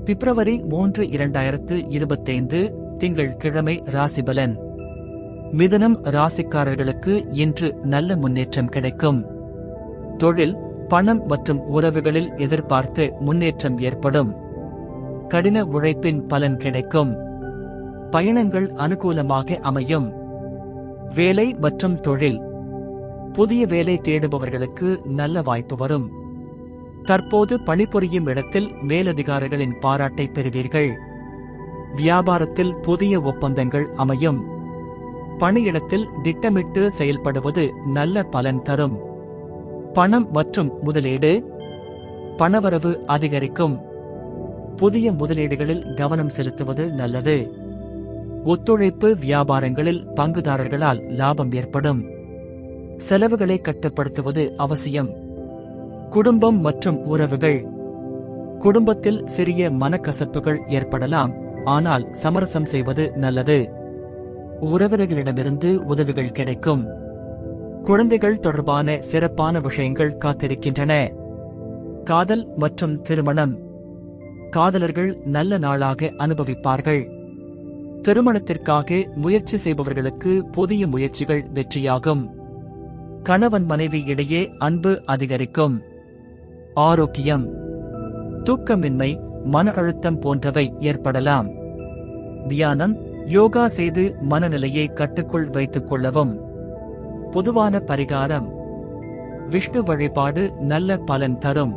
பிப்ரவரி 3 2025 திங்கள்கிழமை ராசிபலன். மிதுனம் ராசிக்காரர்களுக்கு இன்று நல்ல முன்னேற்றம் கிடைக்கும். தொழில், பணம் மற்றும் உறவுகளில் எதிர்பார்த்து முன்னேற்றம் ஏற்படும். கடின உழைப்பின் பலன் கிடைக்கும். பயணங்கள் அனுகூலமாக அமையும். வேலை மற்றும் தொழில். புதிய வேலை தேடுபவர்களுக்கு நல்ல வாய்ப்பு வரும். தற்போது பணிபுரியும் இடத்தில் மேலதிகாரிகளின் பாராட்டை பெறுவீர்கள். வியாபாரத்தில் புதிய ஒப்பந்தங்கள் அமையும். பணியிடத்தில் திட்டமிட்டு செயல்படுவது நல்ல பலன் தரும். பணம் மற்றும் முதலீடு. பணவரவு அதிகரிக்கும். புதிய முதலீடுகளில் கவனம் செலுத்துவது நல்லது. ஒத்துழைப்பு வியாபாரங்களில் பங்குதாரர்களால் லாபம் ஏற்படும். செலவுகளை கட்டுப்படுத்துவது அவசியம். குடும்பம் மற்றும் உறவுகள். குடும்பத்தில் சிறிய மனக்கசப்புகள் ஏற்படலாம், ஆனால் சமரசம் செய்வது நல்லது. உறவினர்களிடமிருந்து உதவிகள் கிடைக்கும். குழந்தைகள் தொடர்பான சிறப்பான விஷயங்கள் காத்திருக்கின்றன. காதல் மற்றும் திருமணம். காதலர்கள் நல்ல நாளாக அனுபவிப்பார்கள். திருமணத்திற்காக முயற்சி செய்பவர்களுக்கு புதிய முயற்சிகள் வெற்றியாகும். கணவன் மனைவி இடையே அன்பு அதிகரிக்கும். ஆரோக்கியம். தூக்கமின்மை, மன அழுத்தம் போன்றவை ஏற்படலாம். தியானம், யோகா செய்து மனநிலையை கட்டுக்குள் வைத்துக் கொள்ளவும். பொதுவான பரிகாரம்: விஷ்ணு வழிபாடு நல்ல பலன் தரும்.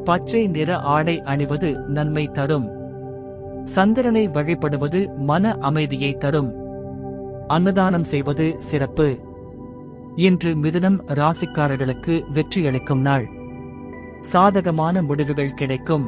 பச்சை நிற ஆடை அணிவது நன்மை தரும். சந்திரனை வழிபடுவது மன அமைதியை தரும். அன்னதானம் செய்வது சிறப்பு. இன்று மிதுனம் ராசிக்காரர்களுக்கு வெற்றியளிக்கும் நாள். சாதகமான முடிவுகள் கிடைக்கும்.